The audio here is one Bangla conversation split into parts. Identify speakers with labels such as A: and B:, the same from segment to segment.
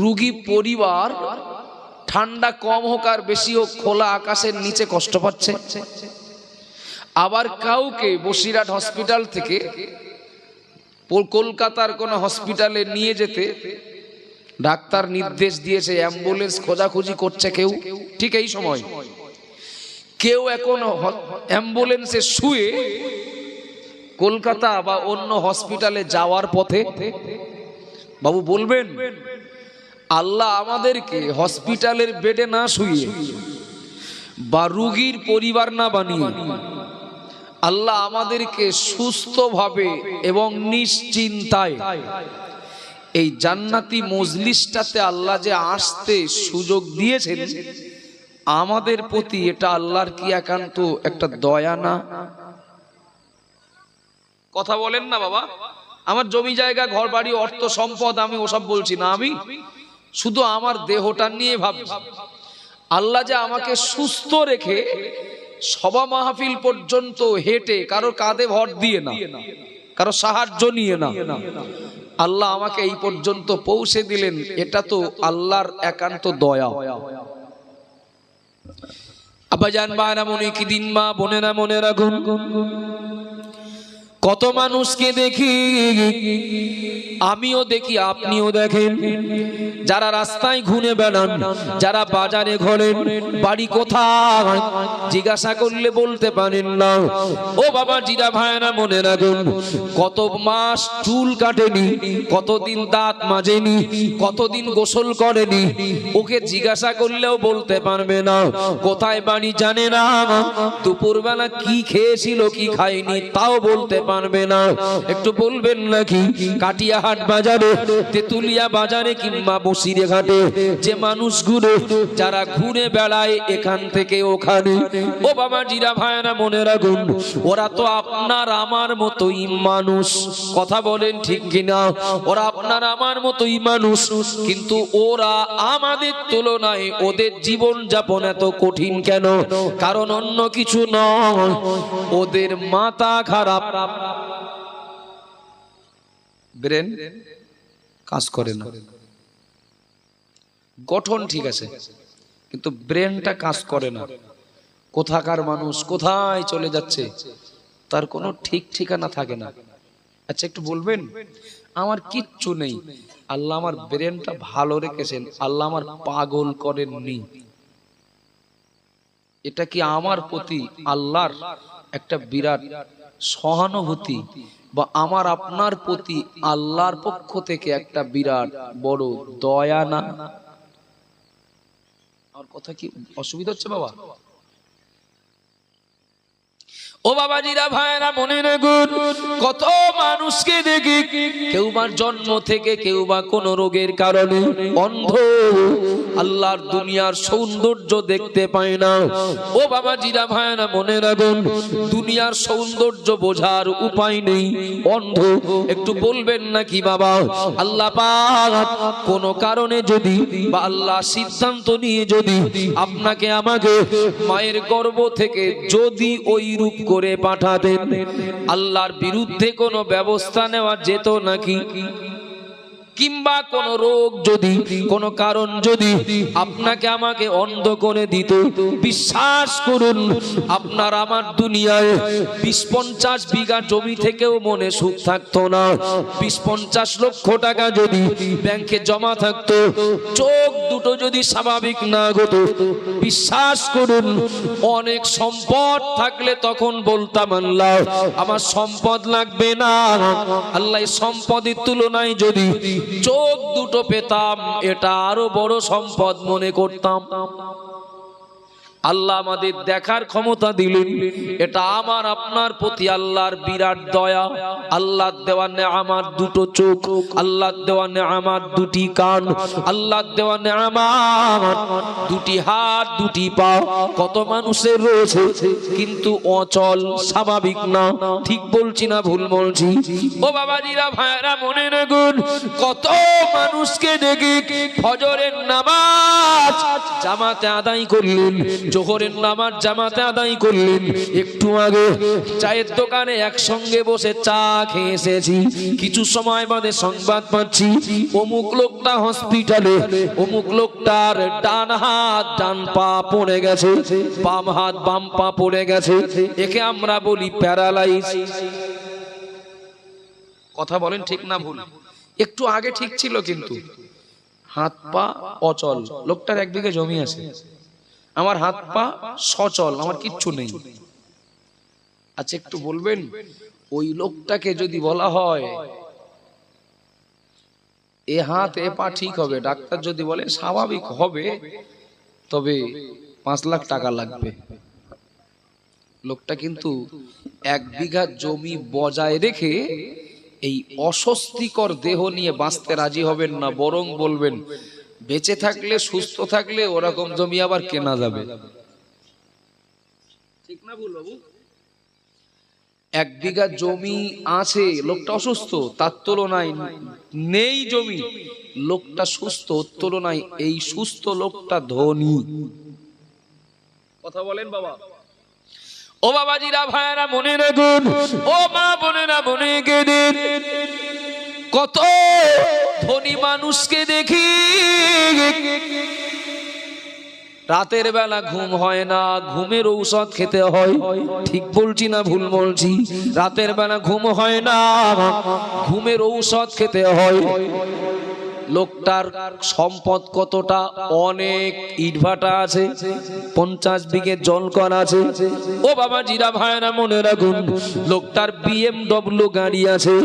A: রোগী পরিবার ঠান্ডা কম হোক আর বেশি হোক খোলা আকাশের নিচে কষ্ট পাচ্ছে। আবার কাউকে বসিরহাট হসপিটাল থেকে কলকাতার কোন হসপিটালে নিয়ে যেতে ডাক্তার নির্দেশ দিয়েছে, অ্যাম্বুলেন্স খোঁজাখুঁজি করছে কেউ। ঠিক এই সময় কেউ এখন অ্যাম্বুলেন্সে শুয়ে কলকাতা বা অন্য হসপিটালে যাওয়ার পথে। বাবু বলবেন, আল্লাহ আমাদেরকে হসপিটালের বেডে না শুয়ে বা রোগীর পরিবার না বানিয়ে আল্লাহ আমাদেরকে সুস্থভাবে এবং নিশ্চিন্তায় এই জান্নাতি মজলিসটাতে আল্লাহ যে আসতে সুযোগ দিয়েছেন আমাদের প্রতি, এটা আল্লাহর কি একান্ত একটা দয়া না? কথা বলেন না বাবা। আমার জমি জায়গা ঘর বাড়ি অর্থ সম্পদ আমি ওসব বলছি না, আমি শুধু আমার দেহটা নিয়ে ভাবছি। আল্লাহ যে আমাকে সুস্থ রেখে সভা মাহফিল পর্যন্ত হেঁটে, কারো কাঁধে ভর দিয়ে না, কারো সাহায্য নিয়ে না, আল্লাহ আমাকে এই পর্যন্ত পৌঁছে দিলেন, এটা তো আল্লাহর একান্ত দয়া। আব্বাজান বায়না মনে কি দিন, মা বোনেরা মনে রাখুন, কত মানুষকে দেখি, আমিও দেখি আপনিও দেখেন, যারা রাস্তায় ঘুরে বেড়ান, যারা বাজারে ঘোরেন, বাড়ি কোথায় জিজ্ঞাসা করলে বলতে পারেন না। ও বাবা জিরা ভাইরা মনে রাখুন, কত মাস চুল কাটেনি, কতদিন দাঁত মাজেনি, কতদিন গোসল করেনি, ওকে জিজ্ঞাসা করলেও বলতে পারবে না। কোথায় বাড়ি জানে না, দুপুরবেলা কি খেয়েছিল কি খায়নি তাও বলতে পারবে না। একটু বলবেন নাকি কাটিয়াহাট বাজারে, তেতুলিয়া বাজারে কিংবা বসিরহাটে যে মানুষগুলো যারা ঘুরে বেড়ায় এখান থেকে ওখানে, ও বাবা জিরা ভাইরা মনে রাখুন, ওরা তো আপনার আমার মতোই মানুষ। কথা বলেন ঠিক কিনা? ওরা আপনার আমার মতোই মানুষ, কিন্তু ওরা আমাদের তুলনায় ওদের জীবন যাপন এত কঠিন কেন? কারণ অন্য কিছু নয়, ওদের মাথা খারাপ, ব্রেন কাজ করে না। গঠন ঠিক আছে কিন্তু ব্রেনটা কাজ করে না। কোথাকার মানুষ কোথায় চলে যাচ্ছে তার কোনো ঠিক ঠিকানা থাকে না। আচ্ছা একটু বলবেন, আমার কিচ্ছু নেই, আল্লাহ আমার ব্রেনটা ভালো রেখেছেন, আল্লাহ আমার পাগল করেননি। এটা কি আমার প্রতি আল্লাহর একটা বিরাট সহানুভূতি, বা আমার আপনার প্রতি আল্লাহর পক্ষ থেকে একটা বিরাট বড় দয়া না? আমার কথা কি অসুবিধা হচ্ছে বাবা? ও বাবাজিরা ভাইরা মনে রাখুন, কত মানুষকে দেখি, কেউ বা জন্ম থেকে, কেউ বা কোন রোগের কারণে অন্ধ, আল্লাহর দুনিয়ার সৌন্দর্য দেখতে পায় না। ও বাবাজিরা ভাইরা মনে রাখুন, দুনিয়ার সৌন্দর্য বোঝার উপায় নেই, অন্ধ। একটু বলবেন নাকি বাবা, আল্লাহ পাক কোন কারণে যদি, বা আল্লাহ সিদ্ধান্ত নিয়ে যদি আপনাকে আমাকে মায়ের গর্ভ থেকে যদি ওই রূপ করে পাঠাতেন, আল্লাহর বিরুদ্ধে কোনো ব্যবস্থা নেওয়া যেত নাকি? কিংবা কোন রোগ যদি, কোন কারণ যদি আপনাকে আমাকে অন্ধ করে দিত, বিশ্বাস করুন আপনার আমার দুনিয়ায় 20-50 বিঘা জমি থেকেও মনে সুখ থাকতো না। 20-50 লক্ষ টাকা যদি ব্যাংকে জমা থাকতো, চোখ দুটো যদি স্বাভাবিক না হতো, বিশ্বাস করুন অনেক সম্পদ থাকলে তখন বলতাম আল্লাহ আমার সম্পদ লাগবে না। আল্লাহ সম্পদের তুলনায় যদি চোখ দুটো পেতাম, এটা আরো বড় সম্পদ মনে করতাম। আল্লাহ আমাদের দেখার ক্ষমতা দিলেন, এটা আমার আপনার প্রতি আল্লাহর বিরাট দয়া। আল্লাহ দেওয়া নেয়ামত দুটো চোখ, আল্লাহ দেওয়া নেয়ামত দুটি কান, আল্লাহ দেওয়া নেয়ামত দুটি হাত, দুটি পা। কত মানুষের রয়েছে কিন্তু অচল, স্বাভাবিক না। ঠিক বলছি না ভুল বলছি? ও বাবাজিরা ভাইরা মনে রাখুন, কত মানুষকে দেখি ফজরের নামাজ জামাতে আদায় করলেন, জোহরের নামাজ জামাতে আদায় করলেন, একটু আগে চায়ের দোকানে একসঙ্গে বসে চা খেয়ে এসেছি, কিছু সময় বাদে সংবাদ পাচ্ছি অমুক লোকটা হসপিটালে, অমুক লোকটার ডান হাত ডান পা পড়ে গেছে, বাম হাত বাম পা পড়ে গেছে, একে আমরা বলি প্যারালাইজ। কথা বলেন ঠিক না ভুল? একটু আগে ঠিক ছিল কিন্তু হাত পা অচল। লোকটার 1 বিঘে জমি আছে, আমার হাত পা সচল, আমার কিচ্ছু নেই। আচ্ছা একটু বলবেন, ওই লোকটাকে যদি বলা হয় এ হাত এ পা ঠিক হবে, ডাক্তার যদি বলে স্বাভাবিক হবে, তবে 5 লাখ টাকা লাগবে, লোকটা কিন্তু 1 বিঘা জমি বজায় রেখে এই অস্বস্তিকর দেহ নিয়ে বাঁচতে রাজি হবেন না, বরং বলবেন বেঁচে থাকলে সুস্থ থাকলে ওরকম জমি আবার কেনা যাবে। ঠিক না ভুল বাবু? 1 বিঘা জমি আছে, লোকটা অসুস্থ, তার তুলনায় নেই জমি, লোকটা সুস্থ, তুলনায় এই সুস্থ লোকটা ধনী। কথা বলেন বাবা? ও বাবাজিরা ভাইরা মনে রাখুন, ও মা বোনেরা মনে গেলেন, কত ধনী মানুষকে দেখি রাতের বেলা ঘুম হয় না, ঘুমের ঔষধ খেতে হয়। ঠিক বলছি না ভুল বলছি? রাতের বেলা ঘুম হয় না, ঘুমের ঔষধ খেতে হয়। লোকটার সম্পদ কতটা? অনেক ইটভাটা আছে, 50 বিঘে জলকর আছে। ও বাবা জিরা ভাইরা মনে রাখুন, লোকটার BMW গাড়ি আছে,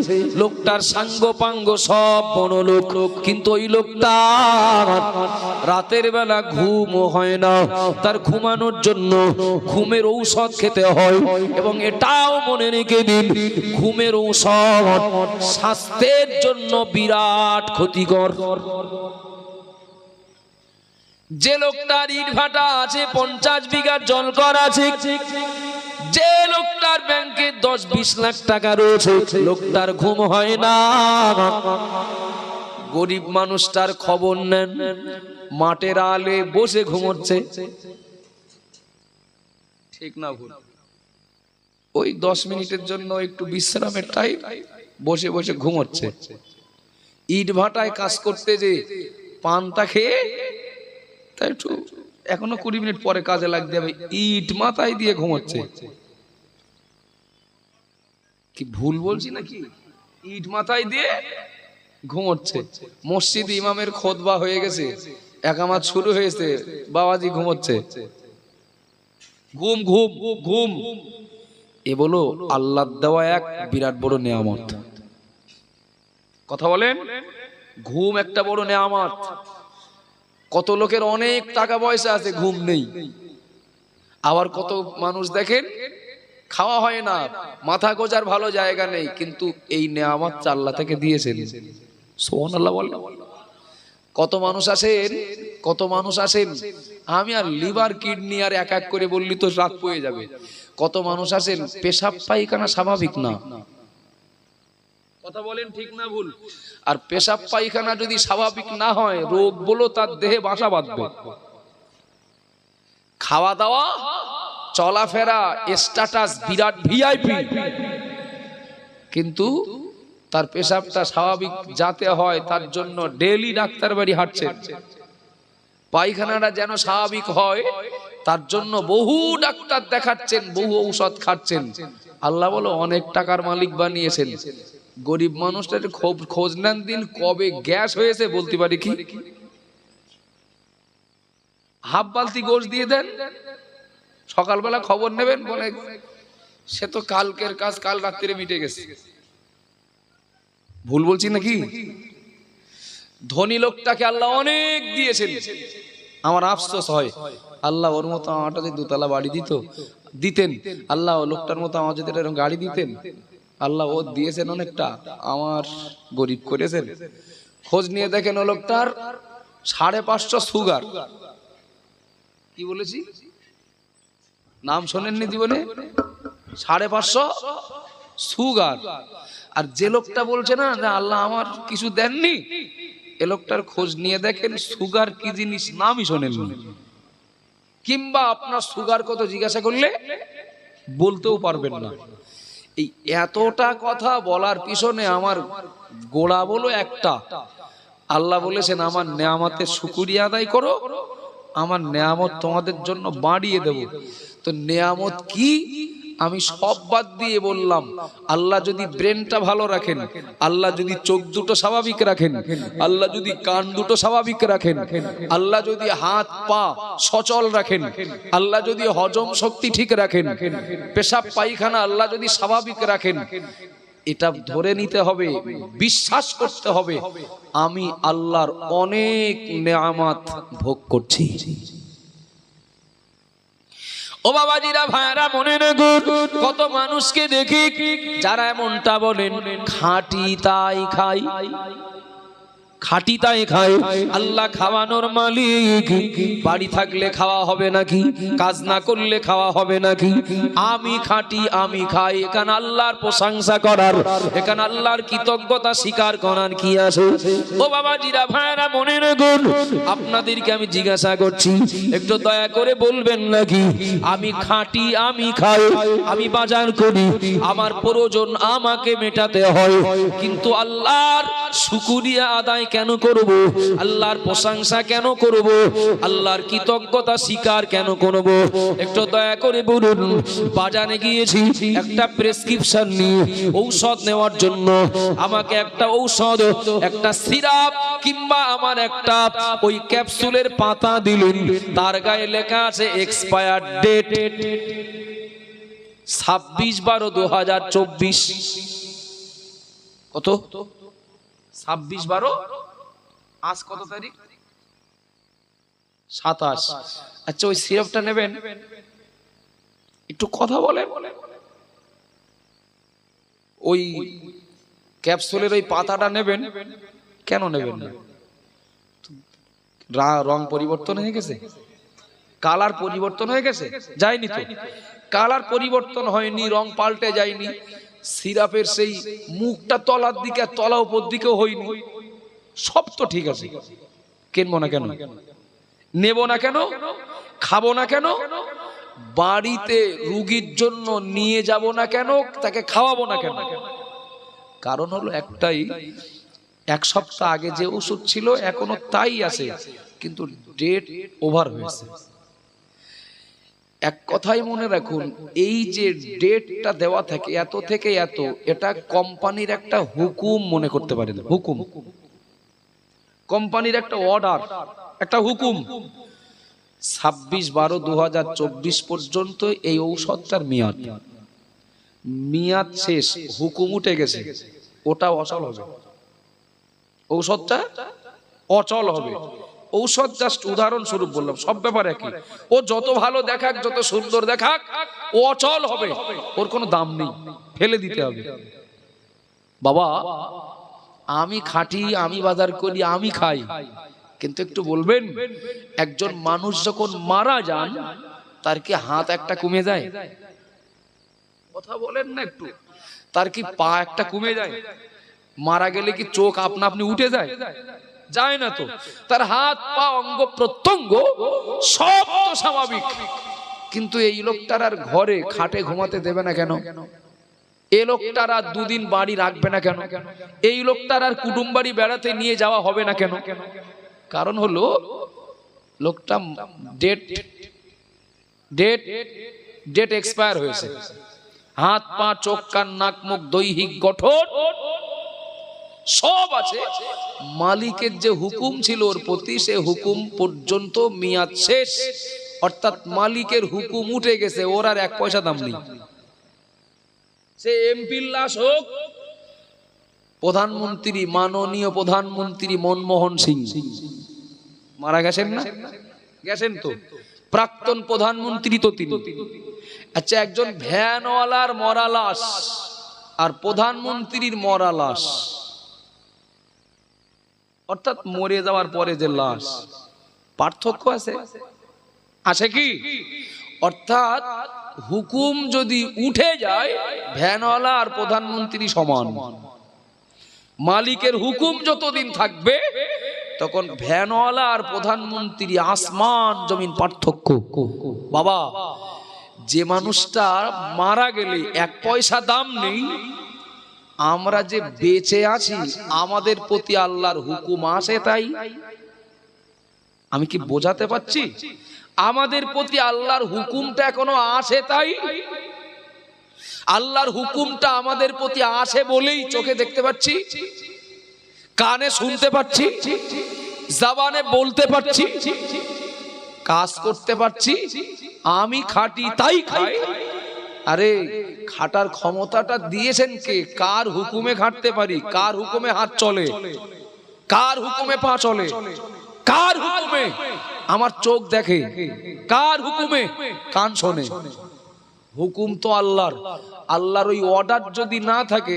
A: লোকটার সাঙ্গ পাঙ্গ সব বড় লোক, কিন্তু ওই লোকটা রাতের বেলা ঘুম হয় না, তার ঘুমানোর জন্য ঘুমের ঔষধ খেতে হয়। এবং এটাও মনে রেখে দিন, ঘুমের ঔষধ স্বাস্থ্যের জন্য বিরাট ক্ষতিকর। যে লোকটার ইটভাটা আছে, 50 বিঘার জলকর আছে, যে লোকটার ব্যাংকে 10-20 লাখ টাকা রয়েছে, লোকটার ঘুম হয় না। গরিব মানুষটার খবর নেন, মাঠের আলে বসে ঘুমোচ্ছে। ঠিক না ভুল? ওই 10 মিনিটের জন্য একটু বিশ্রামের টাইম, বসে বসে ঘুমোচ্ছে। ইট ভাটায় কাজ করতে যে পানটা খেয়ে তাই একটু এখনো 20 মিনিট পরে কাজে লাগতে হবে, ইট মাথায় দিয়ে ঘুমোচ্ছে। কি ভুল বলছি নাকি? ইট মাথায় দিয়ে ঘুমোচ্ছে। মসজিদ ইমামের খুতবা হয়ে গেছে, একামাত শুরু হয়েছে, বাবাজি ঘুমোচ্ছে। ঘুম ঘুম ঘুম, এ বলো আল্লাহর দেওয়া এক বিরাট বড় নেয়ামত। কথা বলেন? ঘুম একটা বড় নেয়ামত। কত লোকের অনেক টাকা পয়সা আছে, ঘুম নেই। আবার কত মানুষ দেখেন খাওয়া হয় না, মাথা গোজার ভালো জায়গা নেই, কিন্তু এই নেয়ামত আল্লাহ থেকে দিয়েছেন। সুবহানাল্লাহ বলেন। কত মানুষ আছেন, কত মানুষ আছেন, আমি আর লিভার কিডনি আর এক এক করে বললি তো রাত পড়ে যাবে। কত মানুষ আছেন পেশাব পায়খানা স্বাভাবিক না। কথা বলেন ঠিক না ভুল? আর পেশাব পায়খানা যদি স্বাভাবিক না হয়, রোগ বলো তার দেহে বাসা বাঁধবে। খাওয়া দাওয়া চলাফেরা স্ট্যাটাস বিরাট ভিআইপি, কিন্তু তার পেশাবটা স্বাভাবিক যাতে হয় তার জন্য ডেইলি ডাক্তার বাড়ি হাঁটছেন। পায়খানাটা যেন স্বাভাবিক হয় তার জন্য বহু ডাক্তার দেখাচ্ছেন, বহু ঔষধ খাচ্ছেন। আল্লাহ বলো অনেক টাকার মালিক বানিয়েছেন। গরিব মানুষটার খোঁজ নেন দিন, কবে গ্যাস হয়েছে বলতে পারি কি? হাফ বালতি গোশ দিয়ে দেন, সকালবেলা খবর নেবেন, বলে সে তো কালকের কাজ কাল রাত্রে মিটে গেছে। ভুল বলছি নাকি? ধনী লোকটাকে আল্লাহ অনেক দিয়েছেন, আমার আফসোস হয় আল্লাহ ওর মতো আমারটা যদি 2 তলা বাড়ি দিতেন, আল্লাহ লোকটার মতো আমার যদি এরকম গাড়ি দিতেন, আল্লাহ ও দিয়েছেন অনেকটা, আমার গরিব করেছেন। খোঁজ নিয়ে দেখেন ও লোকটার 550 সুগার। কি বলেছি? নাম শোনেননি জীবনে? 550 সুগার। আর যে লোকটা বলছে না যে আল্লাহ আমার কিছু দেননি, এ লোকটার খোঁজ নিয়ে দেখেন সুগার কি জিনিস নামই শোনেননি। কিংবা আপনার সুগার কত জিজ্ঞাসা করলে বলতেও পারবেন না। এই এতটা কথা বলার পিছনে আমার গোড়া বলো একটা, আল্লাহ বলেছেন আমার নেয়ামতের শুকরিয়া আদায় করো, আমার নেয়ামত তোমাদের জন্য বাড়িয়ে দেব। তো নেয়ামত কি আমি সব বাদ দিয়ে বললাম, আল্লাহ যদি ব্রেনটা ভালো রাখেন, আল্লাহ যদি চোখ দুটো স্বাভাবিক রাখেন, আল্লাহ যদি কান দুটো স্বাভাবিক রাখেন, আল্লাহ যদি হাত পা সচল রাখেন, আল্লাহ যদি হজম শক্তি ঠিক রাখেন, পেশাব পায়খানা আল্লাহ যদি স্বাভাবিক রাখেন, এটা ধরে নিতে হবে, বিশ্বাস করতে হবে আমি আল্লাহর অনেক নেয়ামত ভোগ করছি। ও বাবাজিরা ভাইরা মনে রাখুন, কত মানুষকে দেখি যারা এমনটা বলেন খাঁটি তাই খাই, খাঁটি তাই খায়। আল্লাহ খাওয়ানোর মালিক, বাড়ি থাকলে খাওয়া হবে নাকি, কাজ না করলে খাওয়া হবে নাকি? আমি খাঁটি আমি খাই, এখানে আল্লাহর প্রশংসা করার, এখানে আল্লাহর কৃতজ্ঞতা স্বীকার করার কি আছে? ও বাবাজিরা ভাইরা মনে রাখুন, আপনাদেরকে আমি জিজ্ঞাসা করছি, একটু দয়া করে বলবেন নাকি আমি খাঁটি আমি খাই, আমি বাজার করি, আমার প্রয়োজন আমাকে মেটাতে হয়, কিন্তু আল্লাহর শুকরিয়া আদায় কেন করব, আল্লাহর প্রশংসা কেন করব, আল্লাহর কৃতজ্ঞতা স্বীকার কেন করব? একটু দয়া করে বলুন। বাজারে গিয়েছি একটা প্রেসক্রিপশন নিয়ে ঔষধ নেওয়ার জন্য, আমাকে একটা ঔষধ, একটা সিরাপ কিংবা আমার একটা ওই ক্যাপসুলের পাতা দিলেন, তার গায়ে লেখা আছে এক্সপায়ার ডেট 26/12/2024। কত? 26/12, আজ কত তারিখ? 27। আচ্ছা ওই সিরাপটা নেবেন, একটু কথা বলেন, ওই ক্যাপসুলের ওই পাতাটা নেবেন, কেন নেবেন না? রং পরিবর্তন হয়ে গেছে, কালার পরিবর্তন হয়ে গেছে, যায়নি তো? কালার পরিবর্তন হয়নি, রং পাল্টে যায়নি, সিরাপের সেই মুখটা তলার দিকে তলা উপর দিকেও হয়নি, সব তো ঠিক আছে, কিনবো না কেন, নেব না কেন, খাবো না কেন, বাড়িতে রুগীর জন্য নিয়ে যাব না কেন, তাকে খাওয়াবো না কেন? কারণ হলো একটাই, এক সপ্তাহ আগে যে ওষুধ ছিল এখনো তাই আছে, কিন্তু ডেট ওভার হয়েছে। এক কথাই মনে রাখুন, এই যে ডেটটা দেওয়া থাকে এত থেকে এত, এটা কোম্পানির একটা হুকুম মনে করতে পারেন, হুকুম, কোম্পানির একটা অর্ডার, একটা হুকুম। 26/12/2024 পর্যন্ত এই ঔষধটার মেয়াদ, মেয়াদ শেষ, হুকুম উঠে গেছে, ওটা অচল হবে, ঔষধটা অচল হবে। ঔষধ জাস্ট উদাহরণ স্বরূপ বললাম, সব ব্যাপার একই। ও যত ভালো দেখাক, যত সুন্দর দেখাক, ও অচল হবে, ওর কোনো দাম নেই, ফেলে দিতে হবে। বাবা আমি খাঁটি, আমি বাজার করি, আমি খাই, কিন্তু একটু বলবেন, একজন মানুষ যখন মারা যান তার কি হাত একটা কমে যায়? কথা বলেন না একটু। তার কি পা একটা কমে যায়? মারা গেলে কি চোখ আপনা আপনি উঠে যায়? যায় না তো। তার হাত পা অঙ্গ প্রত্যঙ্গ সব তো স্বাভাবিক, কিন্তু এই লোকটার আর ঘরে খাটে ঘুমাতে দেবে না কেন? এই লোকটার আর দুদিন বাড়ি রাখবে না কেন? এই লোকটার আর কুটুম বাড়ি বেড়াতে নিয়ে যাওয়া হবে না কেন? কারণ হলো লোকটা ডেট এক্সপায়ার হয়েছে। হাত পা চোখ কান নাক মুখ দৈহিক গঠন সব আছে, মালিকের যে হুকুম ছিল ওর প্রতি, সে হুকুম পর্যন্ত মেয়াদ শেষ, অর্থাৎ মালিকের হুকুম উঠে গেছে, ওর আর এক পয়সা দাম নেই। সে এমপির লাশ হোক, প্রধানমন্ত্রী, মাননীয় প্রধানমন্ত্রী মনমোহন সিং মারা গেছেন না? গেছেন তো। প্রাক্তন প্রধানমন্ত্রী তো তিনি। আচ্ছা একজন ভ্যানওয়ালার মরা লাশ আর প্রধানমন্ত্রীর মরা লাশ, অর্থাৎ মরে যাওয়ার পরে যে লাশ, পার্থক্য আছে? আছে কি? অর্থাৎ হুকুম যদি উঠে যায়, ভ্যানওয়ালা আর প্রধানমন্ত্রী সমান। মালিকের হুকুম যতদিন থাকবে তখন ভ্যানওয়ালা আর প্রধানমন্ত্রী আসমান জমিন পার্থক্য। বাবা, যে মানুষটা মারা গেলে 1 পয়সা দাম নেই, আমরা যে বেঁচে আছি আমাদের প্রতি আল্লাহর হুকুম আসে তাই। আমি কি বোঝাতে পারছি? আমাদের প্রতি আল্লাহর হুকুমটা এখনো আসে তাই। আল্লাহর হুকুমটা আমাদের প্রতি আসে বলেই চোখে দেখতে পাচ্ছি, কানে শুনতে পাচ্ছি, জবানে বলতে পারছি, কাজ করতে পারছি। আমি খাটি তাই খাই। আরে খাটার ক্ষমতাটা দিয়েছেন কে? কার হুকুমে খাটতে পারি? কার হুকুমে হাত চলে? কার হুকুমে পা চলে? কার হুকুমে আমার চোখ দেখে? কার হুকুমে কান শোনে? হুকুম তো আল্লাহর। আল্লাহর ওই অর্ডার যদি না থাকে,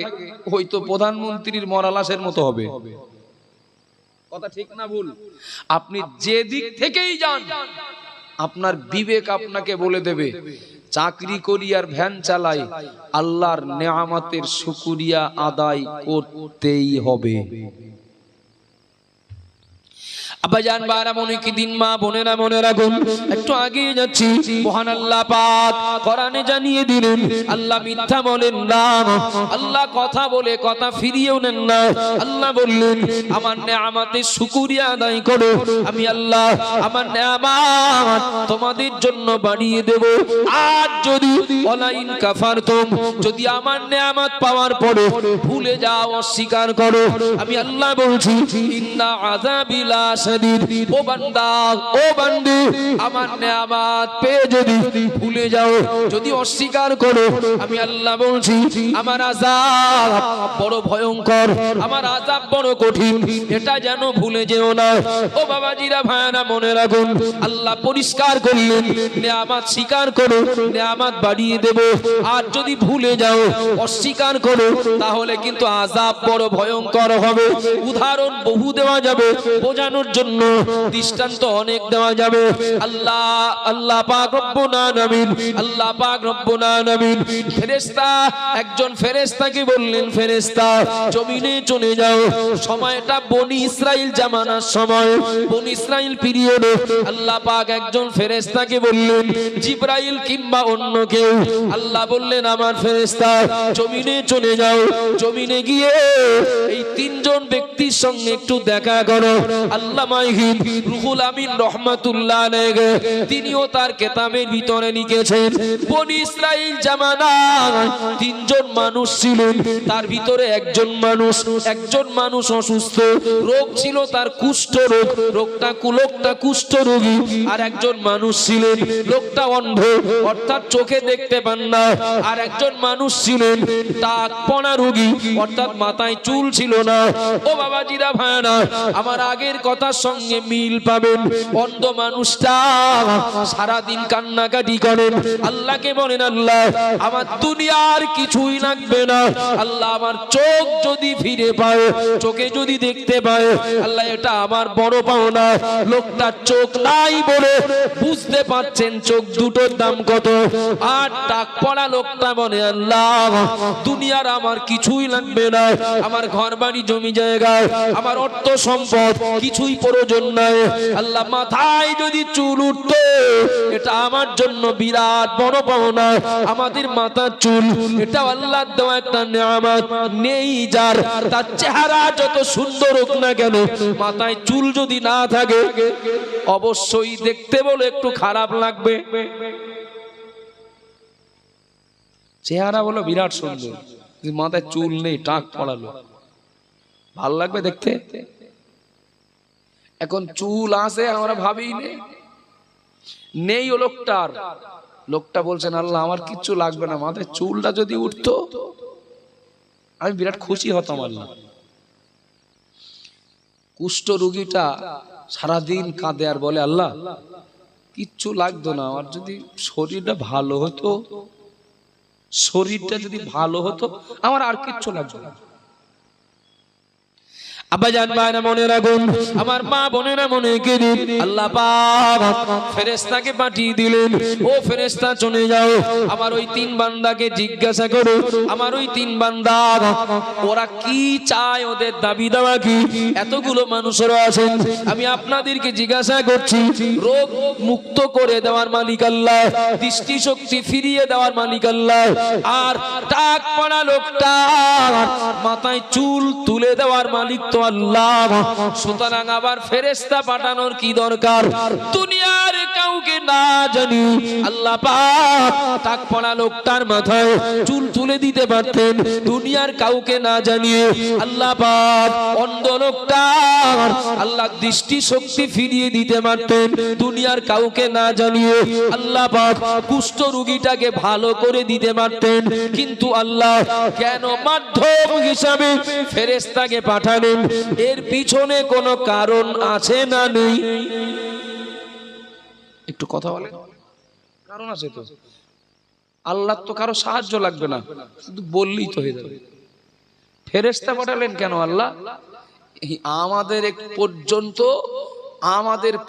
A: ওই তো প্রধানমন্ত্রীর মরা লাশের মতো হবে। কথা ঠিক না ভুল? আপনি যে দিক থেকেই যান, আপনার বিবেক আপনাকে বলে দেবে, চাকরি করি আর ভ্যান চালাই, আল্লাহর নেয়ামতের শুকরিয়া আদায় করতেই হবে। আব্বাজান বারা মনে কি দিন, মা বোনেরা মনে রাখুন। একটু আগে যাচ্ছি, মহান আল্লাহ পাক কোরআনে জানিয়ে দিলেন, আল্লাহ মিথ্যা বলেন না, আল্লাহ কথা বলে কথা ফিরিয়েও নেন না। আল্লাহ বললেন, আমার নেয়ামতের শুকরিয়া আদায় করো, আমি আল্লাহ আমার নেয়ামত তোমাদের জন্য বাড়িয়ে দেব। আর যদি ওয়ালাইন কাফারতুম, যদি আমার নেয়ামত পাওয়ার পরে ভুলে যাও, অস্বীকার করো, আমি আল্লাহ বলছি, ইন্না আযাবি লা শাদীদ। ও বান্দা, ও বান্দি, আমার নেয়ামত পেয়ে যদি ভুলে যাও, যদি অস্বীকার করো, আমি আল্লাহ বলছি, আমার আযাব বড় ভয়ঙ্কর, আমার আযাব বড় কঠিন, এটা যেন ভুলে যেও না। ও বাবাজিরা, ভাইরা মনে রাখুন, আল্লাহ পরিষ্কার করলেন, নেয়ামত স্বীকার করো, নেয়ামত বাড়িয়ে দেব। আর যদি ভুলে যাও, অস্বীকার করো, তাহলে কিন্তু আযাব বড় ভয়ঙ্কর হবে। উদাহরণ বহু দেওয়া যাবে, বোঝানোর জন্য দৃষ্টান্ত অনেক দেওয়া যাবে। আল্লাহ পাক রব্বুল আলামিন, আল্লাহ পাক রব্বুল আলামিন ফেরেশতা, একজন ফেরেশতাকে বললেন, ফেরেশতা জমিনে চলে যাও। সময়টা বনি ইসরাইল জামানার সময়, বনি ইসরাইল পিরিয়ডে। আল্লাহ পাক একজন ফেরেশতাকে বললেন, জিবরাইল কিংবা অন্য কেউ, আল্লাহ বললেন, আমার ফেরেশতা জমিনে চলে যাও। জমিনে গিয়ে এই 3 জন ব্যক্তির সঙ্গে একটু দেখা করো। আল্লামা রুহুল আমিন রহমাতুল্লাহ আলাইহি তিনিও তার কিতাবের ভিতরে লিখেছেন, বনি ইসরাইল জামানায় 3 জন মানুষ ছিলেন, তার ভিতরে একজন মানুষ অসুস্থ, রোগ ছিল তার কুষ্ঠ রোগ, লোকটা কুষ্ঠ রোগী। আর একজন মানুষ ছিলেন, লোকটা অন্ধ, অর্থাৎ চোখে দেখতে পান না। আর একজন মানুষ ছিলেন টাক পড়া রোগী, অর্থাৎ মাথায় চুল ছিল না। ও বাবাজিরা, ভাইরা, আমার আগের কথার সঙ্গে মিল পাবেন। অন্ধ মানুষটা সারাদিন কান্নাকাটি করেন, আল্লাহকে বলেন, আল্লাহ আমার দুনিয়ার কিছুই লাগবে না, আল্লাহ আমার চোখ যদি ফিরে পায়, চোখে যদি দেখতে পায়, আল্লাহ এটা আমার বড় পাওনা। লোকটার চোখ নাই বলে বুঝতে পারছেন চোখ দুটোর দাম কত। আর টাক পড়া লোকটা বলে, আল্লাহ দুনিয়ার আমার কিছুই লাগবে না, আমার ঘর বাড়ি জমি জায়গা, আমার অর্থ সম্পদ কিছুই প্রয়োজন নাই, আল্লাহ মাথায় যদি চুল উঠতো, এটা আমার জন্য বিরাট বড় পাওনা। আমাদের মাথার চুল, এটা আল্লাহর দেওয়া একটা নিয়ামত। নেই যার, তার চেহারা যত সুন্দর হোক না কেন, মাথায় চুল যদি না থাকে, অবশ্যই দেখতে বলে একটু খারাপ লাগবে। চেহারা বলো বিরাট সুন্দর, মাথায় চুল নেই, টাক পড়ালো, ভাল লাগবে দেখতে? এখন চুল আছে, আমরা ভাবি নেই ও লোকটার। লোকটা বলছেন, আল্লাহ আমার কিচ্ছু লাগবে না, মাথায় চুলটা যদি উঠতো আমি বিরাট খুশি হতাম। আল্লাহ, কুষ্ঠ রোগীটা সারাদিন কাঁদে আর বলে, আল্লাহ কিচ্ছু লাগতো না, আমার যদি শরীরটা ভালো হতো, শরীরটা যদি ভালো হতো, আমার আর কিচ্ছু লাগতো না। আব্বাজান ভাইরা মনে রাখুন, আমার মা বোনেরা মনে রেখে, আল্লাহ পাক ফেরেশতাকে পাঠিয়ে দিলেন, ও ফেরেশতা চলে যাও, আমার ওই তিন বান্দাকে জিজ্ঞাসা করো, আমার ওই তিন বান্দা ওরা কি চায়, ওদের দাবি দাওয়া কি। এতগুলো মানুষরা আছেন, আমি আপনাদেরকে জিজ্ঞাসা করছি, রোগ মুক্ত করে দেওয়ার মালিক আল্লাহ, দৃষ্টি শক্তি ফিরিয়ে দেওয়ার মালিক আল্লাহ, আর টাক পড়া লোকটা মাথায় চুল তুলে দেওয়ার মালিক তো আল্লাহ। সুতরাং আবার ফেরেশতা পাঠানোর কি দরকার? দুনিয়ার কাউকে না জানি আল্লাহ পাক টাক পড়া লোকটার মাথায় চুল তুলে দিতে পারতেন, দুনিয়ার কাউকে না জানিয়ে আল্লাহ পাক অন্ধ লোকটার আল্লাহ দৃষ্টি শক্তি ফিরিয়ে দিতে পারতেন, দুনিয়ার কাউকে না জানিয়ে আল্লাহ পাক কুষ্ঠ রোগীটাকে ভালো করে দিতে পারতেন। কিন্তু আল্লাহ কেন মাধ্যম হিসাবে ফেরেশতাকে পাঠালেন? এর পিছনে কোনো কারণ আছে না নেই? একটু কথা বলেন। কারণ আছে তো। আল্লাহ তো কারো সাহায্য লাগবে না, শুধু বললেই তো হয়ে যাবে। ফেরেশতা পাঠালেন কেন আল্লাহ? আমাদের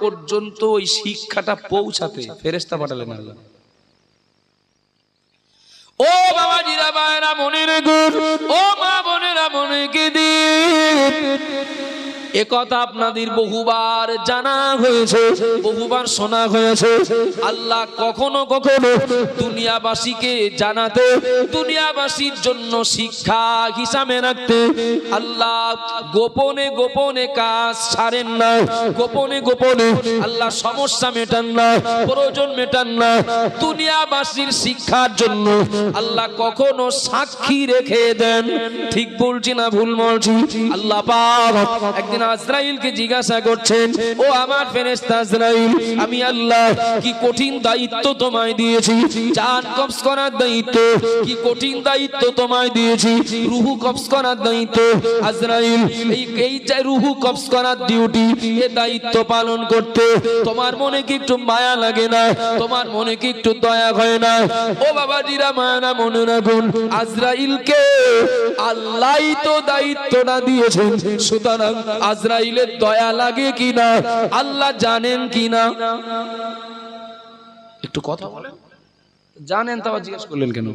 A: পর্যন্ত ওই শিক্ষাটা পৌঁছাতে ফেরেশতা পাঠালেন আল্লাহ। ও বাবাজিরা ভাইরা মনে রেখুন, ও মা বোনেরা মনে রেখে দিন, একথা আপনাদের বহুবার জানা হয়েছে, বহুবার শোনা হয়েছে। আল্লাহ কখনো কখনো দুনিয়াবাসীকে জানাতে, দুনিয়াবাসীর জন্য শিক্ষা হিসাবে রাখতে আল্লাহ গোপনে গোপনে কাজ ছাড়েন না, গোপনে গোপনে আল্লাহ সমস্যা মেটান না, প্রয়োজন মেটান না। দুনিয়াবাসীর শিক্ষার জন্য আল্লাহ কখনো সাক্ষী রেখে দেন। ঠিক বলছি না ভুল বলছি? আল্লাহ পাক একদিন আজরাইলকে জিজ্ঞাসা করছেন, ও আমার ফেরেশতা আজরাইল, আমি আল্লাহ কি কঠিন দায়িত্ব তোমায় দিয়েছি, জান কবজ করার দায়িত্ব, কি কঠিন দায়িত্ব তোমায় দিয়েছি, রূহ কবজ করার দায়িত্ব। আজরাইল এই যে রূহ কবজ করার ডিউটি, এই দায়িত্ব পালন করতে তোমার মনে কি একটু মায়া লাগে না? তোমার মনে কি একটু দয়া হয় না? ও বাবাজিরা মায়া মনে রাখুন, আজরাইলকে আল্লাহই তো দায়িত্বটা দিয়েছেন, সুতরাং আজরাইলের দয়া লাগে কিনা আল্লাহ জানেন কিনা? একটু কথা বলেন। জানেন তা জিজ্ঞেস করলেন কেন?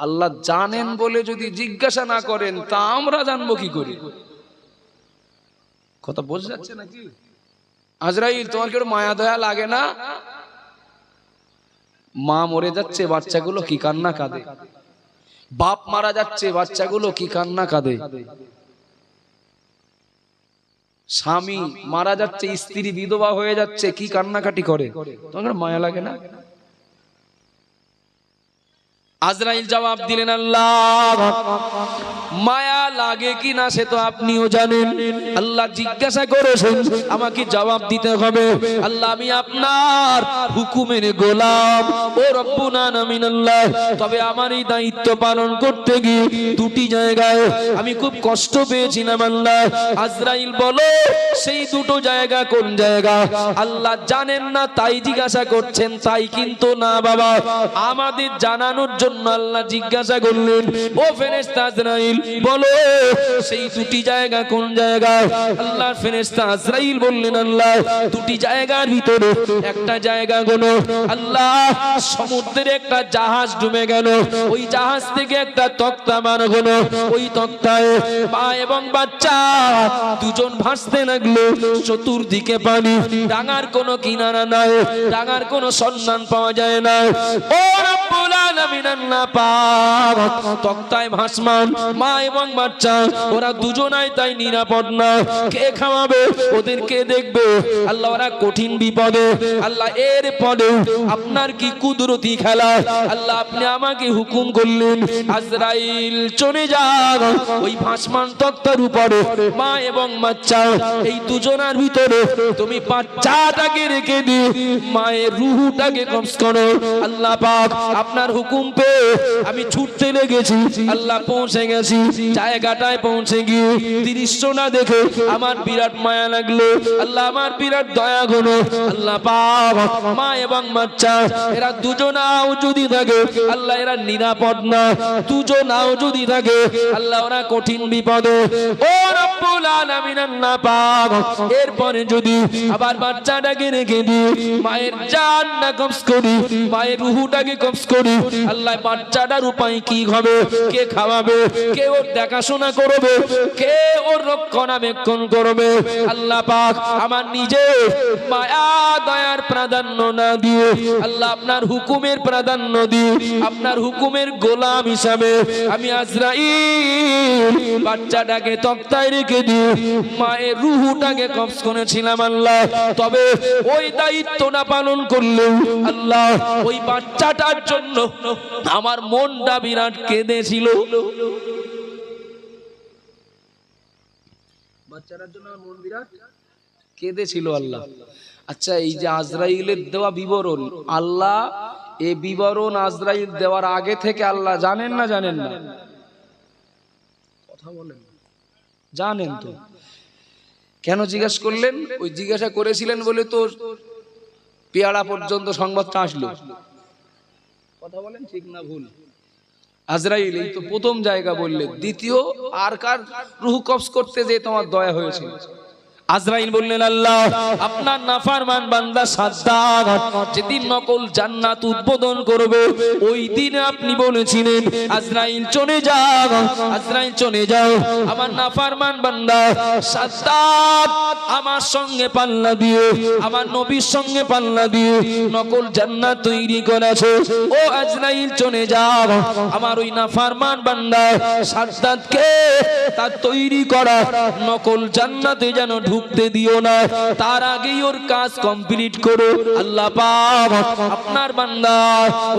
A: আল্লাহ জানেন বলে যদি জিজ্ঞাসা না করেন তা আমরা জানবো কি করে? কথা বোঝা যাচ্ছে নাকি? আজরাইল তোমার কি মায়া দয়া লাগে না? মা মরে যাচ্ছে, বাচ্চাগুলো কি কান্না কাঁদে, বাপ মারা যাচ্ছে, বাচ্চাগুলো কি কান্না কাঁদে, স্বামী মারা যাচ্ছে, স্ত্রী বিধবা হয়ে যাচ্ছে, কি কান্নাকাটি করে, তোমার মায়া লাগে না? আজরাইল জবাব দিলেন, আল্লাহ মায়া লাগে কিনা সে তো আপনিও জানেন। আল্লাহ জিজ্ঞাসা করেছেন, আমাকে জবাব দিতে হবে। আল্লাহ আমি আপনার হুকুমের গোলাম, ও রব্বুল আলামিন আল্লাহ। তবে আমার এই দায়িত্ব পালন করতে গিয়ে দুটি জায়গায় আমি খুব কষ্ট পেয়েছিলাম আল্লাহ। আজরাইল বলো সেই দুটো জায়গা কোন জায়গা? আল্লাহ জানেন না তাই জিজ্ঞাসা করছেন, তাই কিন্তু না বাবা, আমাদের জানানোর জন্য আল্লাহ জিজ্ঞাসা করলেন, ও ফেরেশতা আজরাইল বলো সেই দুটি জায়গা কোন জায়গা? আল্লাহর ফেরেশতা আজরাইল বললেন, আল্লাহ দুটি জায়গার ভিতরে একটা জায়গা হলো আল্লাহ সমুদ্রের একটা জাহাজ ডুবে গেল, ওই জাহাজ থেকে একটা তক্তা বার হলো, ওই তক্তায় মা এবং বাচ্চা দুজন ভাসতে লাগলো, চতুর্দিকে পানি, ডাঙার কোনো কিনারা নাই, ডাঙার কোনো সন্ধান পাওয়া যায় না। ও রব্বুল আলামিন আল্লাহ পাক তক্তায় ভাসমান মা এবং বাচ্চা, ওরা দুজনাই তাই নিরাপদ না। কে খাওয়াবে ওদের, কে দেখবে? আল্লাহ ওরা কঠিন বিপদে। আল্লাহ এর পরে আপনার কি কুদরতি খেলা, আল্লাহ আপনি আমাকে হুকুম করলেন, আজরাইল চলে যান ওই ভাসমান তক্তার উপরে, মা এবং বাচ্চা এই দুজনার ভিতরে তুমি বাচ্চাটাকে রেখে দিয়ে মায়ের রুহুটাকে কবজ করো। আল্লাহ পাক আপনার আপনার হুকুম পেয়ে আমি ছুটতে লেগেছি, আল্লাহ পৌঁছে গেছি। জায়গাটায় পৌঁছে গিয়ে দৃশ্যটা দেখে আমার বিরাট মায়া লাগলো, আল্লাহ আমার বিরাট দয়া হলো। আল্লাহ পাক মা এবং বাচ্চা এরা দুজনাও যদি থাকে আল্লাহ এরা নিরাপদ না, দুজনাও যদি থাকে আল্লাহ ওরা কঠিন বিপদে। ও রব্বুল আলামিন আল্লাহ পাক এরপরে যদি আবার বাচ্চাটাকে রেখে দিই, মায়ের জানটা কবজ করি, মায়ের রুহুটাকে কবজ করি, আল্লাহ বাচ্চাটার উপায় কি হবে? কে খাওয়াবে? কে ওর দেখাশোনা করবে? কে ওর রক্ষণাবেক্ষণ করবে? আল্লাহ পাক আমার নিজে মায়া দয়ার প্রাধান্য না দিয়ে আল্লাহ আপনার হুকুমের প্রাধান্য দিয়ে আপনার হুকুমের গোলাম হিসাবে আমি আজরাইল বাচ্চাটাকে তক্তায় রেখে দিয়ে মায়ের রুহুটাকে কবজ করেছিলাম আল্লাহ। তবে ওই দায়িত্বটা পালন করলেও আল্লাহ ওই বাচ্চাটার জন্য আমার মনটা বিরাট কেঁদেছিল। বাচ্চাটার জন্য আমার মন বিরাট কেঁদেছিল আল্লাহ। আচ্ছা, এই যে আজরাইলের দেওয়া বিবরণ, আল্লাহ এই বিবরণ আজরাইল দেওয়ার আগে থেকে আল্লাহ জানেন না জানেন না? কথা বলেন, জানেন তো। কেন জিজ্ঞেস করলেন? ওই জিজ্ঞাসা করেছিলেন বলে তো পেয়ারা পর্যন্ত সংবাদটা আসলো। কথা বলেন, ঠিক না ভুল? আজরাইল এই তো প্রথম জায়গা বললেন। দ্বিতীয় আর কার রূহ কবজ করতে যে তোমার দয়া হয়েছিল? আজরাইল বললেন আল্লাহ আপনার নাফরমান বান্দা সাদ্দাদ যেদিন নকল জান্নাত উদ্বোধন করবে ওই দিন আপনি বলেছিলেন আজরাইল চলে যাও, আজরাইল চলে যাও। আমার নাফরমান বান্দা সাদ্দাদ আমার সঙ্গে পাল্লা দিয়ে, আমার নবীর সঙ্গে পাল্লা দিয়ে নকল জান্নাত তৈরি করেছে। ও আজরাইল চলে যাও, আমার ওই নাফরমান বান্দা সাদ্দাদকে তার তৈরি করা নকল জান্নাতে যেন ঢুকতে দিও না, তার আগেই ওর কাজ কমপ্লিট করো। আল্লাহ পাক আপনার বান্দা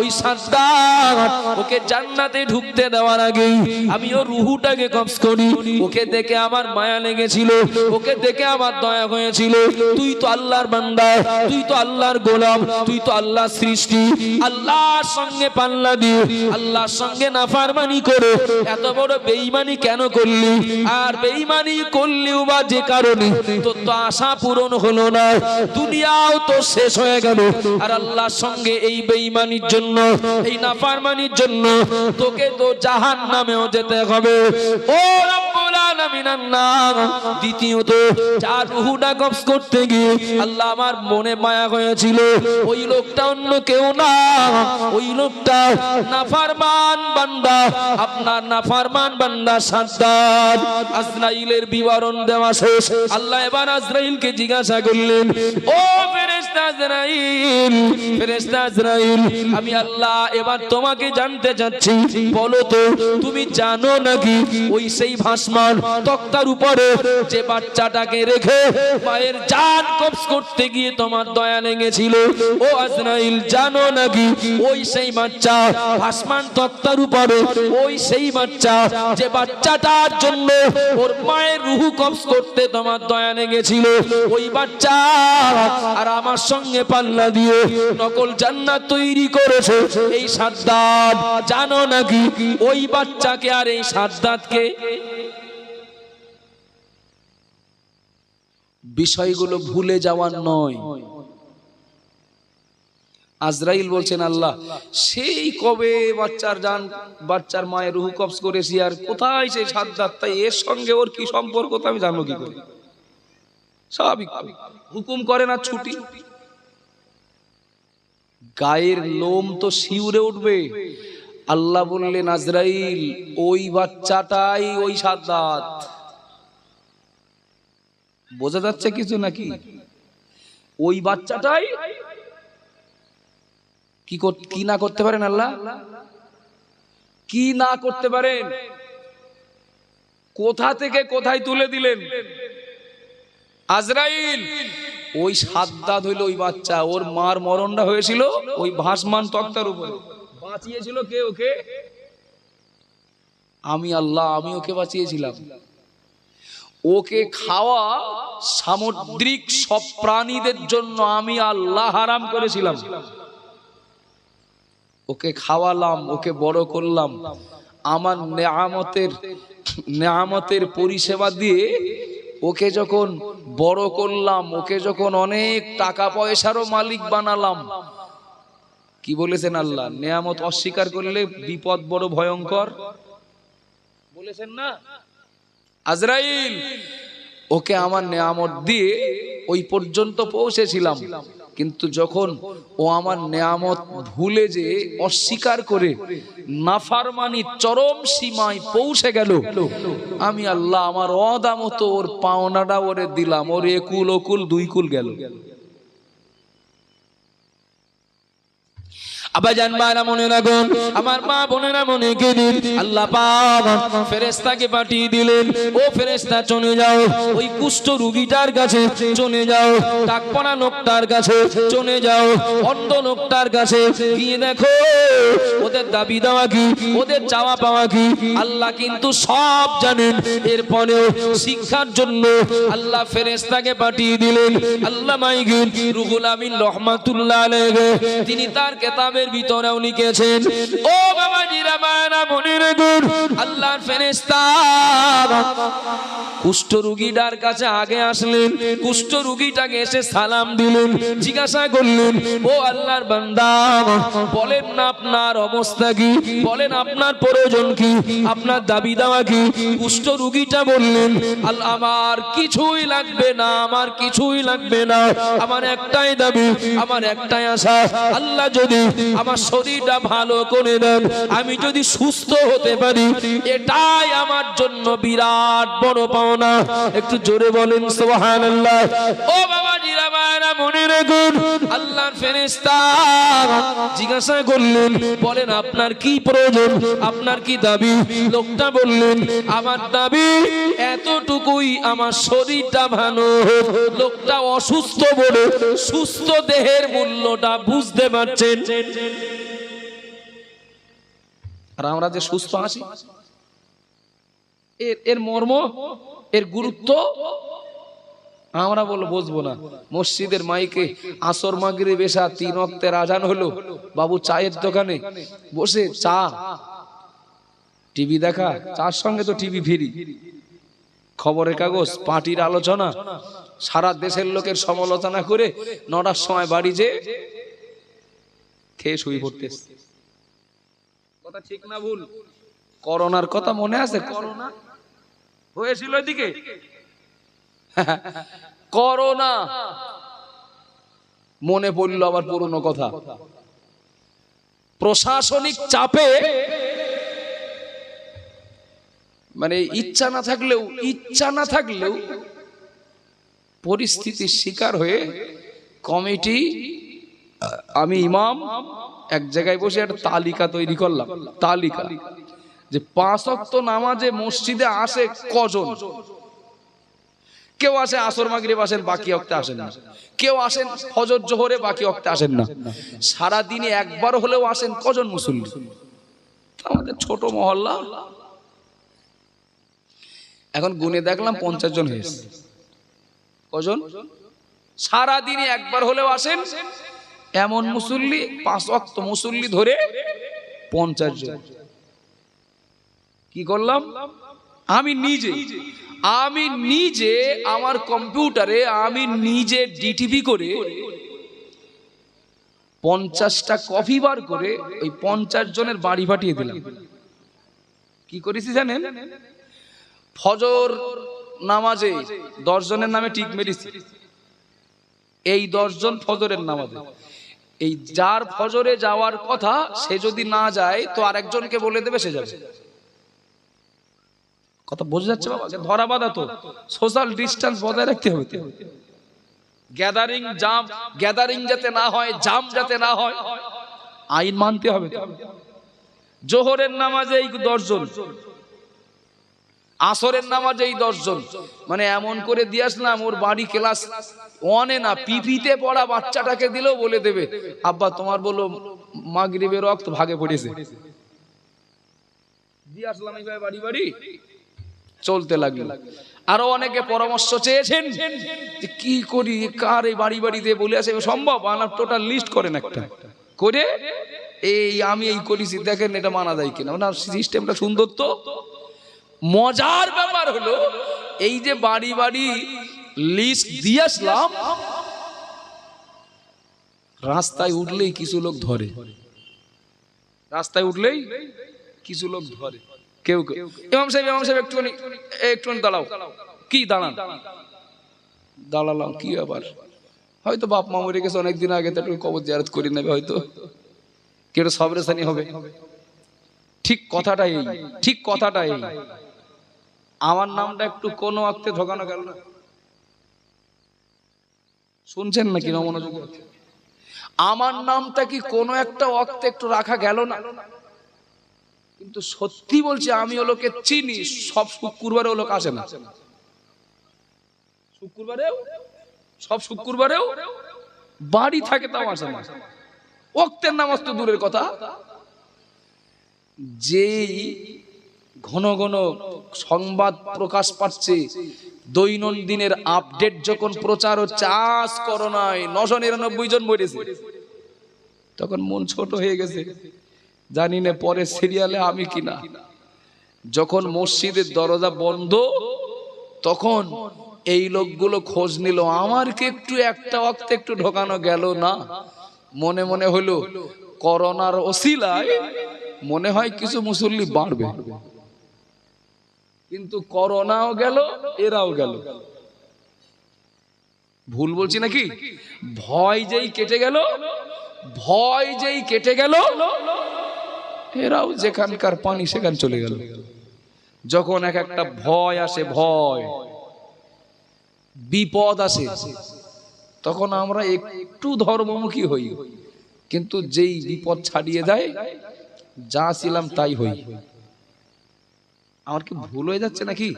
A: ওই সাদ্দাদ ওকে জান্নাতে ঢুকতে দেওয়ার আগেই আমি ওর রুহুটাকে কবজ করি। ওকে দেখে আমার মায়া লেগেছিল, ওকে দেখে আমার দয়া হয়েছিল। তুই তো আল্লাহর বান্দা, তুই তো আল্লাহর গোলাম, তুই তো আল্লাহর সৃষ্টি। আল্লাহর সঙ্গে পাল্লা দিয়ে আল্লাহর সঙ্গে নাফরমানি করে এত বড় বেঈমানি কেন করলি? আর বেঈমানি করলিও বা যে কারণে তোর তো আশা পূরণ হলো না, দুনিয়াও তো শেষ হয়ে গেল। আর আল্লাহর সঙ্গে এই বেঈমানির জন্য, এই নাফরমানির জন্য তোকে তো জাহান্নামেও যেতে হবে। ও রব্বুল আলামিন আল্লাহ, দ্বিতীয়ত যার রূহটা কবজ করতে গিয়ে আল্লাহ আমার মনে মায়া হয়েছিল, ওই লোকটা অন্য কেউ না, ওই লোকটা নাফরমান বান্দা, আপনার নাফরমান বান্দা সাদ্দাদ। আজরাইলের বিবরণ দেওয়া শেষ। আল্লাহ এবার আজরাইলকে জিজ্ঞাসা করলেন, ও ফেরেশতা আজরাইল, ফেরেশতা আজরাইল, আমি আল্লাহ এবার তোমাকে জানতে চাচ্ছি, বলো তো তুমি জানো নাকি ওই সেই ভাসমান তক্তার উপরে যে বাচ্চাটাকে রেখে মায়ের জান কবজ করতে গিয়ে তোমার দয়া লেগেছিল? ও আজরাইল জানো নাকি ওই সেই বাচ্চা ভাসমান তক্তার উপরে, ওই সেই বাচ্চা যে বাচ্চাটার জন্য ওর মায়ের রূহ কবজ করতে তোমার দয়া লেগেছিল? ওই বাচ্চা আর আমার সঙ্গে পাল্লা দিয়ে নকল জান্নাত তৈরি করেছে এই সাদ্দাদ, জানো নাকি ওই বাচ্চাকে আর এই সাদ্দাদকে? বিষয়গুলো ভুলে যাওয়ার নয়। আজরাইল বলছেন আল্লাহ সেই কবে বাচ্চার জান, বাচ্চার মায়ের রূহ কবজ করেছি, আর কোথায় সেই সাদ্দাত? তাই এর সঙ্গে ওর কি সম্পর্ক তা আমি জানবো কি করে? স্বাভাবিক হুকুম করে না ছুটি, গায়ের লোম তো শিউরে উঠবে। আল্লাহ বললেন আজরাইল ওই বাচ্চাটাই ওই সাদ্দাত। বোঝা যাচ্ছে কিছু নাকি? ওই বাচ্চাটাই কি না করতে পারেন আল্লাহ? কি না করতে পারেন? কোথা থেকে কোথায় তুলে দিলেন আজরাইল? ওই সাদ্দাত হইল ওই বাচ্চা, ওর মার মরণটা হয়েছিল ওই ভাসমান তক্তার উপরে। বাঁচিয়েছিল কে ওকে? আমি আল্লাহ, আমি ওকে বাঁচিয়েছিলাম। ওকে খাওয়া সামুদ্রিক সব প্রাণীদের জন্য আমি আল্লাহ হারাম করেছিলাম। ওকে খাওয়ালাম, ওকে বড় করলাম, আমার নেয়ামতের পরিষেবা দিয়ে ওকে যখন বড় করলাম, ওকে যখন অনেক টাকা পয়সারও মালিক বানালাম, কি বলেছেন আল্লাহ? নেয়ামত অস্বীকার করলে বিপদ বড় ভয়ঙ্কর বলেছেন না? আজরাইল ওকে আমার নেয়ামত দিয়ে ওই পর্যন্ত পৌঁছেছিলাম, কিন্তু যখন ও আমার নেয়ামত ভুলে যে অস্বীকার করে নাফরমানি চরম সীমায় পৌঁছে গেল, আমি আল্লাহ আমার ওয়াদা মতো ওর পাওনাটা ওরে দিলাম, ওর একুল ওকুল দুই কুল গেল। আবাজান মারা মনে রাখুন, আমার মা বোনেরা মনে কেদিন আল্লাহ পাক ফেরেশতাকে পাঠিয়ে দিলেন, ও ফেরেশতা চলে যাও ওই কুষ্ঠ রোগীটার কাছে, চলে যাও টাকপনা লোকটার কাছে, চলে যাও অন্ধ লোকটার কাছে, গিয়ে দেখো ওদের দাবি দেওয়া কি, ওদের চাওয়া পাওয়া কি। আল্লাহ কিন্তু সব জানেন, এরপরেও শিক্ষার জন্য আল্লাহ ফেরেশতাকে পাঠিয়ে দিলেন। আল্লাহ মাইগিন রুহুল আমিন রহমাতুল্লাহ আলাইহি তিনি তার কিতাবে ভিতরেও লিখেছেন, ও বাবাজিরা মায়েরা বোনেরা গুণ, আল্লাহর ফেরেশতা কুষ্ঠ রোগীটার কাছে আগে আসলেন, কুষ্ঠ রোগীটাকে এসে সালাম দিলেন, জিজ্ঞাসা করলেন, ও আল্লাহর বান্দা বলেন না আপনার অবস্থা কি, বলেন আপনার প্রয়োজন কি, আপনার দাবি দেওয়া কি। কুষ্ঠ রোগীটা বললেন, আল্লাহ আমার কিছুই লাগবে না, আমার কিছুই লাগবে না, আমার একটাই দাবি, আমার একটাই আশা, আল্লাহ যদি আমার শরীরটা ভালো করে দেন, আমি যদি সুস্থ হতে পারি, এটাই আমার জন্য বিরাট বড় পাওনা। একটু জোরে বলেন সুবহানাল্লাহ। ও বাবাজিরা মায়েরা মনে রাখুন, আল্লাহর ফেরেশতা জিজ্ঞাসা করলেন, বলেন আপনার কি প্রয়োজন, আপনার কি দাবি। লোকটা বললেন, আমার দাবি এতটুকুই, আমার শরীরটা ভালো হোক। লোকটা অসুস্থ বলে সুস্থ দেহের মূল্যটা বুঝতে পারছেন। আর আমরা যে সুস্থ আছি, এর মর্ম, এর গুরুত্ব আমরা বুঝবো না। মসজিদের মাইকে আসর মাগরিব এশা 3 ওয়াক্তের আজান হলো, বাবু চায়ের দোকানে বসে চা, টিভি দেখা, চার সঙ্গে তো টিভি ফ্রি, খবরের কাগজ, পার্টির আলোচনা, সারা দেশের লোকের সমালোচনা করে 9টার সময় বাড়ি যে খেয়ে শুয়ে পড়তেছে। কথা ঠিক না ভুল? করোনার কথা মনে আছে? করোনা হয়েছিল এদিকে, করোনা মনে পড়লো আবার পুরনো কথা। প্রশাসনিক চাপে মানে ইচ্ছা না থাকলেও পরিস্থিতির শিকার হয়ে কমিটি, আমি ইমাম এক জায়গায় বসে একটা তালিকা তৈরি করলাম, তালিকা যে 5 ওয়াক্ত নামাজে মসজিদে আসে কজন। কেউ আসে আসর মাগরিব আসেন, বাকি ওয়াক্তে আসেন না। কেউ আসেন ফজর জোহরে, বাকি ওয়াক্তে আসেন না। সারা দিনে একবার হলেও আসেন কজন মুসল্লি? আমাদের ছোট মহল্লা, এখন গুনে দেখলাম 50 জন হয়েছে। কজন? সারা দিনে একবার হলেও আসেন এমন মুসল্লি, 5 ওয়াক্ত মুসল্লি ধরে 50 জন। কি করলাম? আমি নিজে আমার কম্পিউটারে আমি নিজে ডিটিপি করে 50টা কপি বার করে ওই 50 জনের বাড়ি পাঠিয়ে দিলাম। কি করেছি জানেন? ফজর নামাজে 10 জনের নামে টিক মেরেছি। এই 10 জন ফজরের নামাজে, এই যার ফজরে যাওয়ার কথা সে যদি না যায় তো আরেকজনকে বলে দেবে সে যাবে। কথা বোঝা যাচ্ছে বাবা? ধরা বাঁধা তো, সোশ্যাল ডিস্টেন্স বজায় রাখতে হবে। গ্যাদারিং যাতে না হয়, জাম যাতে না হয়, আইন মানতে হবে। জোহরের নামাজে এই 10 জন, আসরের নামাজে এই 10 জন। মানে এমন করে দিয়ে আসলাম, ওর বাড়ি ক্লাস 1-এ না, পিপিতে পড়া বাচ্চাটাকে দিলেও বলে দেবে, আব্বা তোমার বলো মাগরিবের ওয়াক্ত ভাগে পড়েছে। দিয়ে আসলাম এইভাবে বাড়ি বাড়ি চলতে লাগলো। আরো অনেকে পরামর্শ চেয়েছেন যে কি করি, কার এই বাড়ি বাড়ি দিয়ে বলে আসে, সম্ভব? টোটাল লিস্ট করেন একটা করে এই আমি এই করেছি, দেখেন এটা মানা যায় কিনা। না, সিস্টেমটা সুন্দর তো। মজার ব্যাপার হলো এই যে বাড়ি বাড়ি লিস্ট দিয়ে আসলাম, রাস্তায় উঠলেই কিছু লোক ধরে, রাস্তায় উঠলেই কিছু লোক ধরে। কেউ কেউ ইমাম সাহেব একটুখানি দাঁড়াও। কি দাঁড়ান? দাঁড়ালাম কি আবার, হয়তো বাপ মা মরে গেছে অনেকদিন আগে, তো একটু কবর জিয়ারত করে নেবে, হয়তো কেউ সবরেসানি হবে। ঠিক কথাটাই, ঠিক কথাটাই। আমার নামটা একটু কোন ওয়াক্তে ঢোকানো গেল না, শুনছেন নাকি? মনোযোগ, আমার নামটা কি কোনো একটা ওয়াক্তে একটু রাখা গেল না? কিন্তু সত্যি বলছি, আমি ও লোকে চিনি, সব শুক্রবারে ও লোক আসে না। শুক্রবারেও, সব শুক্রবারেও বাড়ি থাকে, তাও আসে না। ওয়াক্তের নামাজ তো দূরের কথা, যেই ঘন ঘন সংবাদ প্রকাশ পাচ্ছে, দৈনন্দিনের আপডেট যখন প্রচার হচ্ছে, আজ করোনায় 999 জন মরেছে, তখন মন ছোট হয়ে গেছে, জানি না পরে সিরিয়ালে আমি কিনা। যখন মসজিদের দরজা বন্ধ, তখন এই লোকগুলো খোঁজ নিল, আমার কি একটু একটা ওয়াক্ত একটু ঢোকানো গেল না? মনে মনে হলো করোনার ওসিলায় মনে হয় কিছু মুসল্লি বাড়বে, কিন্তু করোনাও গেল, এরাও গেল। ভুল বলছি নাকি? ভয় যেই কেটে গেল, ভয় যেই কেটে গেল, এরাও যেখানকার পানি সেখান চলে গেল। যখন এক একটা ভয় আসে, ভয় বিপদ আসে, তখন আমরা একটু ধর্মমুখী হই, কিন্তু যেই বিপদ ছাড়িয়ে দেয়, যা ছিলাম তাই হই। আমার কি ভুল হয়ে যাচ্ছে নাকি?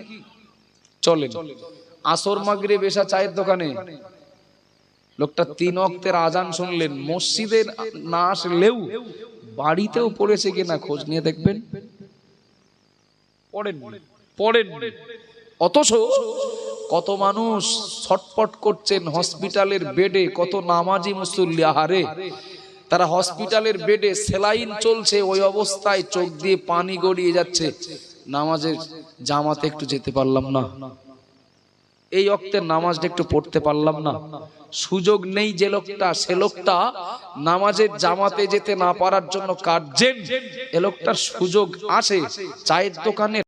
A: চলেন, আসর মাগরিব এশা চায়ের দোকানে লোকটা 3 ওয়াক্তের আজান শুনলেন, মসজিদে না আসলেও বাড়িতেও পড়েছে কিনা খোঁজ নিয়ে দেখবেন। পড়েন পড়েন। অথচ কত মানুষ ছটপট করছেন হসপিটালের বেডে, কত নামাজি মুসল্লি, আহারে তারা হসপিটালের বেডে, সেলাইন চলছে, ওই অবস্থায় চোখ দিয়ে পানি গড়িয়ে যাচ্ছে, নামাজের জামাতে একটু যেতে পারলাম না, এই ওয়াক্তের নামাজটা একটু পড়তে পারলাম না। সুযোগ নেই যে লোকটা, সে লোকটা নামাজের জামাতে যেতে না পারার জন্য কার্যেন, এ লোকটার সুযোগ আসে চায়ের দোকানে